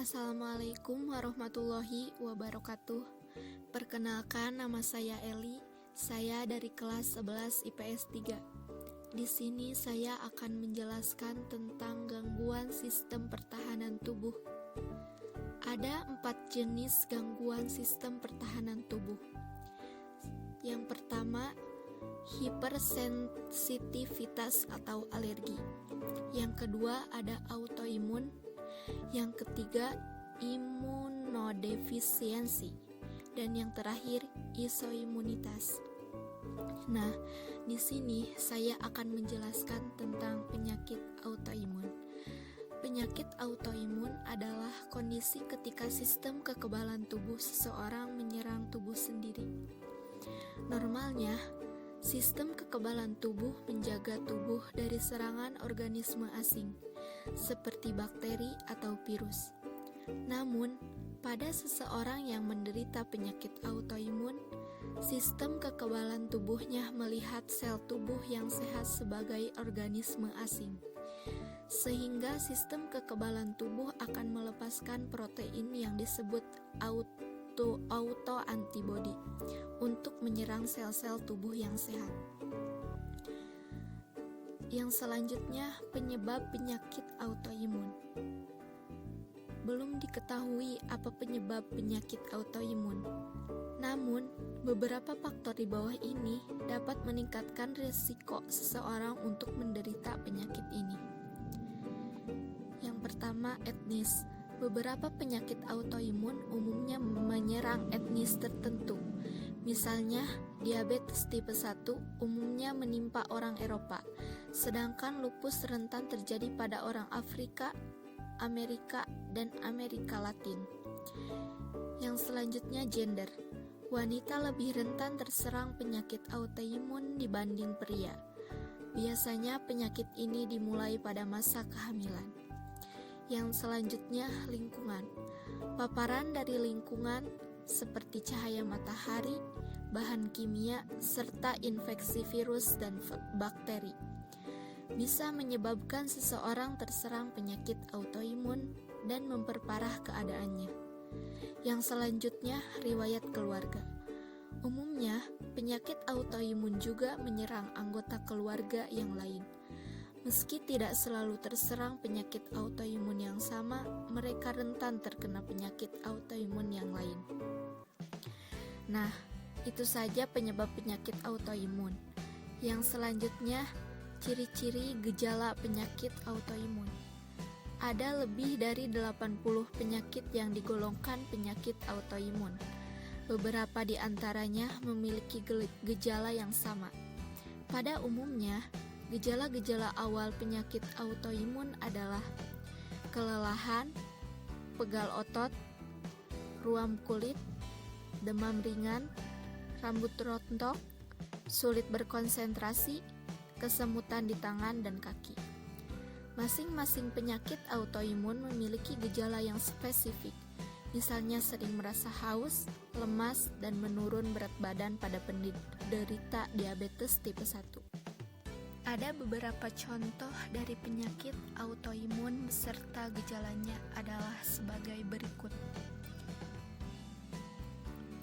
Assalamualaikum warahmatullahi wabarakatuh. Perkenalkan, nama saya Eli. Saya dari kelas 11 IPS 3. Di sini saya akan menjelaskan tentang gangguan sistem pertahanan tubuh. Ada 4 jenis gangguan sistem pertahanan tubuh. Yang pertama, hipersensitivitas atau alergi. Yang kedua ada autoimun. Yang ketiga imunodefisiensi. Dan yang terakhir isoimunitas. Nah, di sini saya akan menjelaskan tentang penyakit autoimun. Penyakit autoimun adalah kondisi ketika sistem kekebalan tubuh seseorang menyerang tubuh sendiri. Normalnya, sistem kekebalan tubuh menjaga tubuh dari serangan organisme asing, seperti bakteri atau virus. Namun, pada seseorang yang menderita penyakit autoimun, sistem kekebalan tubuhnya melihat sel tubuh yang sehat sebagai organisme asing, sehingga sistem kekebalan tubuh akan melepaskan protein yang disebut autoantibody untuk menyerang sel-sel tubuh yang sehat. Yang selanjutnya, penyebab penyakit autoimun. Belum diketahui apa penyebab penyakit autoimun. Namun, beberapa faktor di bawah ini dapat meningkatkan risiko seseorang untuk menderita penyakit ini. Yang pertama, etnis. Beberapa penyakit autoimun umumnya menyerang etnis tertentu. Misalnya, diabetes tipe 1 umumnya menimpa orang Eropa, sedangkan lupus rentan terjadi pada orang Afrika, Amerika, dan Amerika Latin. Yang selanjutnya, gender. Wanita lebih rentan terserang penyakit autoimun dibanding pria. Biasanya penyakit ini dimulai pada masa kehamilan. Yang selanjutnya, lingkungan. Paparan dari lingkungan seperti cahaya matahari, bahan kimia, serta infeksi virus dan bakteri bisa menyebabkan seseorang terserang penyakit autoimun dan memperparah keadaannya. Yang selanjutnya, riwayat keluarga. Umumnya, penyakit autoimun juga menyerang anggota keluarga yang lain. Meski tidak selalu terserang penyakit autoimun yang sama, mereka rentan terkena penyakit autoimun yang lain. Nah, itu saja penyebab penyakit autoimun. Yang selanjutnya, ciri-ciri gejala penyakit autoimun. Ada lebih dari 80 penyakit yang digolongkan penyakit autoimun. Beberapa di antaranya memiliki gejala yang sama. Pada umumnya, gejala-gejala awal penyakit autoimun adalah kelelahan, pegal otot, ruam kulit, demam ringan, rambut rontok, sulit berkonsentrasi, kesemutan di tangan dan kaki. Masing-masing penyakit autoimun memiliki gejala yang spesifik. Misalnya sering merasa haus, lemas, dan menurun berat badan pada penderita diabetes tipe 1. Ada beberapa contoh dari penyakit autoimun beserta gejalanya adalah sebagai berikut.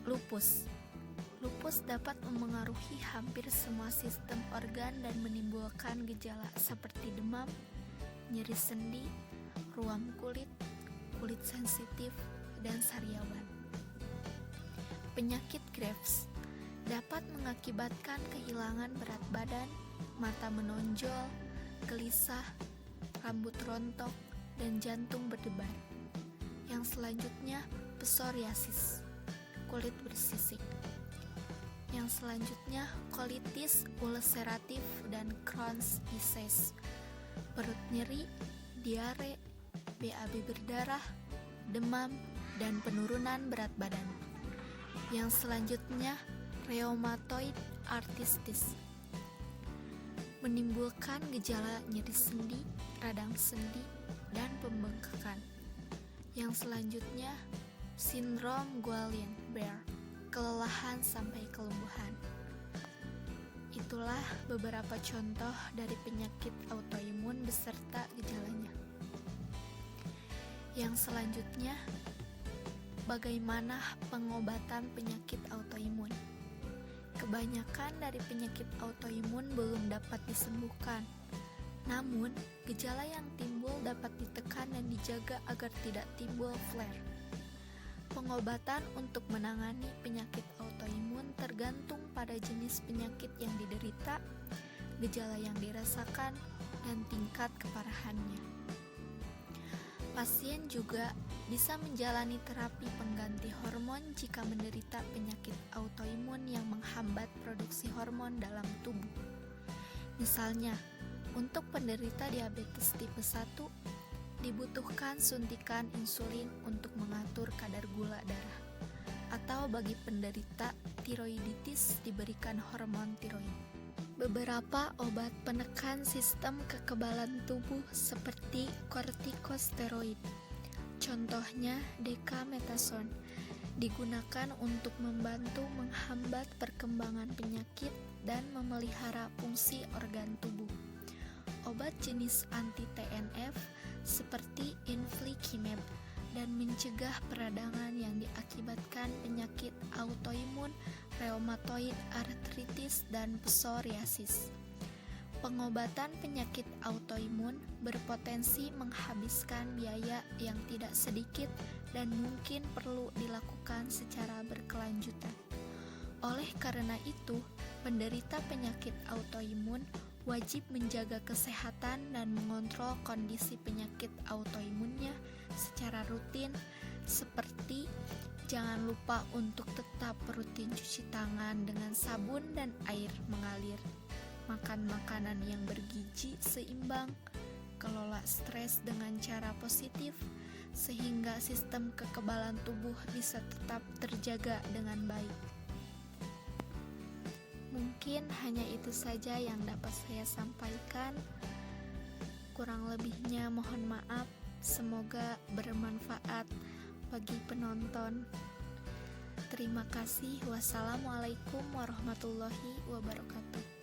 Lupus. Lupus dapat memengaruhi hampir semua sistem organ dan menimbulkan gejala seperti demam, nyeri sendi, ruam kulit, kulit sensitif, dan sariawan. Penyakit Graves dapat mengakibatkan kehilangan berat badan, mata menonjol, gelisah, rambut rontok, dan jantung berdebar. Yang selanjutnya, psoriasis, kulit bersisik. Yang selanjutnya, kolitis ulceratif dan Crohn's disease, perut nyeri, diare, BAB berdarah, demam, dan penurunan berat badan. Yang selanjutnya, rheumatoid arthritis, menimbulkan gejala nyeri sendi, radang sendi, dan pembengkakan. Yang selanjutnya, sindrom Guillain-Barré, kelelahan sampai kelumpuhan. Itulah beberapa contoh dari penyakit autoimun beserta gejalanya. Yang selanjutnya, bagaimana pengobatan penyakit autoimun? Kebanyakan dari penyakit autoimun belum dapat disembuhkan. Namun, gejala yang timbul dapat ditekan dan dijaga agar tidak timbul flare. Pengobatan untuk menangani penyakit autoimun tergantung pada jenis penyakit yang diderita, gejala yang dirasakan, dan tingkat keparahannya. Pasien juga bisa menjalani terapi pengganti hormon jika menderita penyakit autoimun yang menghambat produksi hormon dalam tubuh. Misalnya, untuk penderita diabetes tipe 1, dibutuhkan suntikan insulin untuk mengatur kadar gula darah. Atau bagi penderita tiroiditis diberikan hormon tiroid. Beberapa obat penekan sistem kekebalan tubuh seperti kortikosteroid, contohnya dexamethasone, digunakan untuk membantu menghambat perkembangan penyakit dan memelihara fungsi organ tubuh. Obat jenis anti-TNF seperti infliximab dan mencegah peradangan yang diakibatkan penyakit autoimun, reumatoid arthritis, dan psoriasis. Pengobatan penyakit autoimun berpotensi menghabiskan biaya yang tidak sedikit dan mungkin perlu dilakukan secara berkelanjutan. Oleh karena itu, penderita penyakit autoimun wajib menjaga kesehatan dan mengontrol kondisi penyakit autoimunnya secara rutin, seperti jangan lupa untuk tetap rutin cuci tangan dengan sabun dan air mengalir, makan makanan yang bergizi seimbang, kelola stres dengan cara positif, sehingga sistem kekebalan tubuh bisa tetap terjaga dengan baik. Mungkin hanya itu saja yang dapat saya sampaikan. Kurang lebihnya mohon maaf. Semoga bermanfaat bagi penonton. Terima kasih. Wassalamualaikum warahmatullahi wabarakatuh.